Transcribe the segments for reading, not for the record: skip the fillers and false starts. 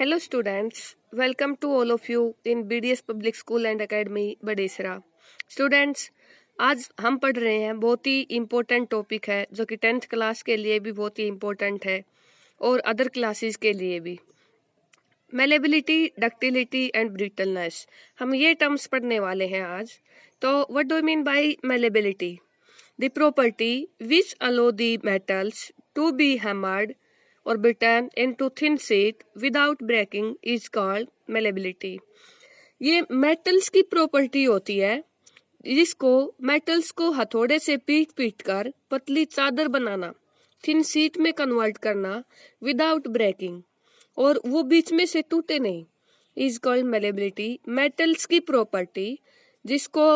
Hello students, welcome to all of you in BDS Public School and Academy Badesara. Students, आज हम पढ़ रहे हैं बहुत ही इम्पोर्टेंट टॉपिक है जो कि 10th क्लास के लिए भी बहुत ही इम्पोर्टेंट है और अदर क्लासेस के लिए भी। मेलेबिलिटी, डक्टिलिटी एंड ब्रिटलनेस, हम ये टर्म्स पढ़ने वाले हैं आज। तो what do mean by malleability? The property which allow the metals to be hammered or bitten into thin sheet without breaking is called malleability। ये मेटल्स की प्रॉपर्टी होती है जिसको मेटल्स को हथौड़े से पीट पीट कर पतली चादर बनाना, थिन शीट में कन्वर्ट करना विदाउट ब्रेकिंग, और वो बीच में से टूटे नहीं, इज कॉल्ड malleability। मेटल्स की प्रॉपर्टी जिसको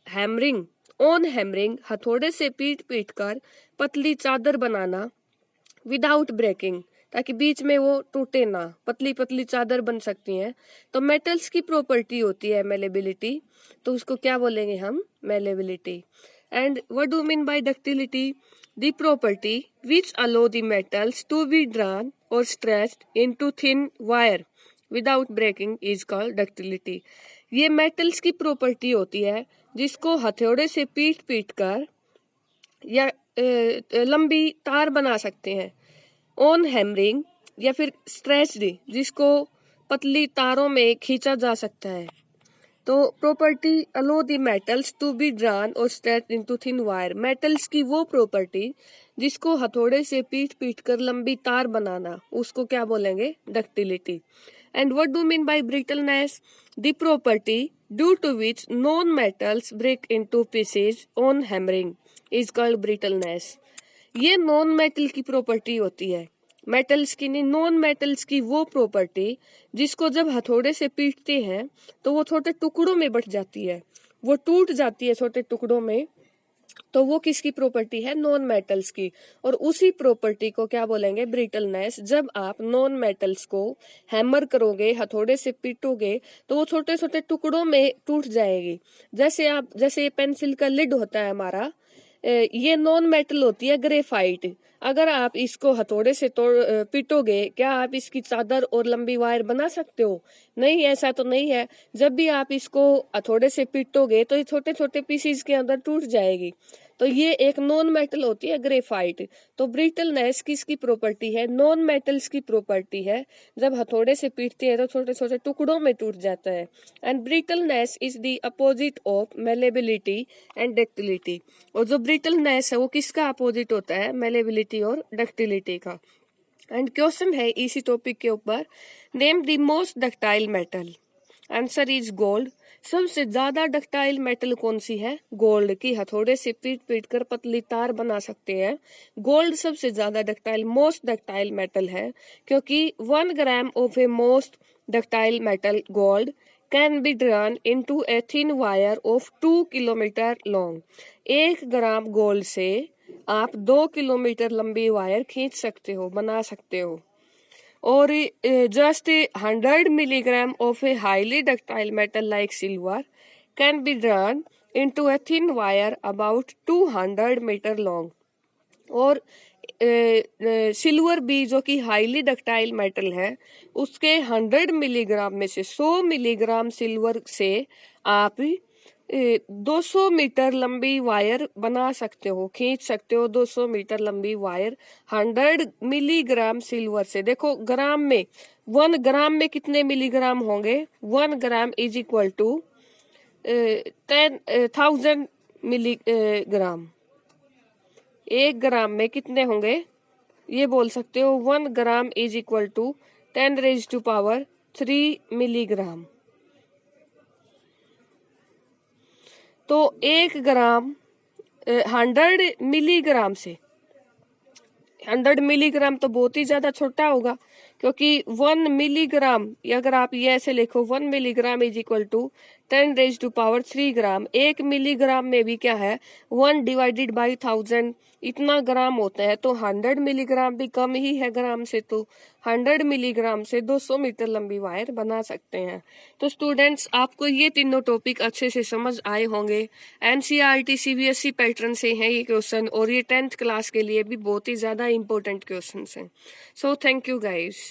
हैमरिंग, ऑन हैमरिंग, हथौड़े से पीट पीट कर पतली चादर बनाना विदाउट ब्रेकिंग, ताकि बीच में वो टूटे ना, पतली पतली चादर बन सकती हैं। तो मेटल्स की प्रॉपर्टी होती है मेलेबिलिटी, तो उसको क्या बोलेंगे हम? Malleability. And what do mean by ductility? The property which allow the metals to be drawn or stretched into thin wire without breaking is called ductility. ये मेटल्स की प्रॉपर्टी होती है जिसको हथौड़े से पीट पीट कर या लंबी तार बना सकते हैं, ऑन हैमरिंग, या फिर स्ट्रेच्ड जिसको पतली तारों में खींचा जा सकता है। तो property allow the metals to be drawn or stretched into thin wire, metals की वो प्रॉपर्टी जिसको हथौड़े से पीट पीट कर लंबी तार बनाना, उसको क्या बोलेंगे? Ductility. And what do mean by brittleness? The property due to which non metals break into pieces on hammering is called brittleness. ये नॉन मेटल की प्रॉपर्टी होती है, मेटल्स की नहीं, नॉन मेटल्स की वो प्रॉपर्टी जिसको जब हथौड़े से पीटते हैं तो वो छोटे टुकड़ों में बट जाती है, वो टूट जाती है छोटे टुकड़ों में। तो वो किसकी प्रॉपर्टी है? नॉन मेटल्स की। और उसी प्रॉपर्टी को क्या बोलेंगे? ब्रिटलनेस। जब आप नॉन मेटल्स को हैमर करोगे, हथौड़े से पीटोगे, तो वो छोटे छोटे टुकड़ों में टूट जाएगी। जैसे पेंसिल का लिड होता है हमारा, ये नॉन मेटल होती है ग्रेफाइट। अगर आप इसको हथौड़े से पीटोगे, क्या आप इसकी चादर और लंबी वायर बना सकते हो? नहीं, ऐसा तो नहीं है। जब भी आप इसको हथौड़े से पीटोगे तो ये छोटे छोटे पीसीज के अंदर टूट जाएगी। तो ये एक नॉन मेटल होती है ग्रेफाइट। तो ब्रिटलनेस किसकी प्रॉपर्टी है? नॉन मेटल्स की प्रॉपर्टी है। जब हथौड़े से पीटते हैं तो छोटे छोटे टुकड़ों में टूट जाता है। And brittleness is the opposite of malleability and ductility. और जो ब्रिटलनेस है वो किसका अपोजिट होता है? मेलेबिलिटी और डक्टिलिटी का। एंड क्वेश्चन है इसी टॉपिक के ऊपर, name the most ductile metal. Answer is gold. सबसे ज्यादा डक्टाइल मेटल कौन सी है? गोल्ड की। हथौड़े से पीट पीट कर पतली तार बना सकते हैं। गोल्ड सबसे ज्यादा डक्टाइल, मोस्ट डक्टाइल मेटल है, क्योंकि 1 gram of a most ductile metal gold can be drawn into a thin wire of 2 kilometre long. 1 gram gold से आप 2 किलोमीटर लंबी वायर खींच सकते हो, बना सकते हो। और just 100 milligram of a highly ductile metal like silver can be drawn into a thin wire about 200 metre long. और सिल्वर भी, जो कि हाईली डक्टाइल मेटल है, उसके 100 मिलीग्राम में से 100 मिलीग्राम सिल्वर से आप 200 मीटर लंबी वायर बना सकते हो, खींच सकते हो 200 मीटर लंबी वायर 100 मिलीग्राम सिल्वर से। देखो ग्राम में, 1 ग्राम में कितने मिलीग्राम होंगे? 1 gram is equal to 10,000 milligram. 1 gram में कितने होंगे? ये बोल सकते हो 1 gram is equal to 10⁻³ milligram. तो 1 ग्राम 100 मिलीग्राम से, 100 मिलीग्राम तो बहुत ही ज्यादा छोटा होगा, क्योंकि 1 मिलीग्राम, अगर आप ये ऐसे लिखो 1 milligram is equal to 10⁻³ gram. 1 milligram में भी क्या है? 1 डिवाइडेड बाई 1000 इतना ग्राम होता है। तो 100 मिलीग्राम भी कम ही है ग्राम से, तो 100 मिलीग्राम से 200 मीटर लंबी वायर बना सकते हैं। तो स्टूडेंट्स, आपको ये तीनों टॉपिक अच्छे से समझ आए होंगे। एनसीईआरटी सीबीएसई पैटर्न से हैं ये क्वेश्चन, और ये 10th क्लास के लिए भी बहुत ही ज्यादा इंपॉर्टेंट क्वेश्चन हैं। So thank you guys.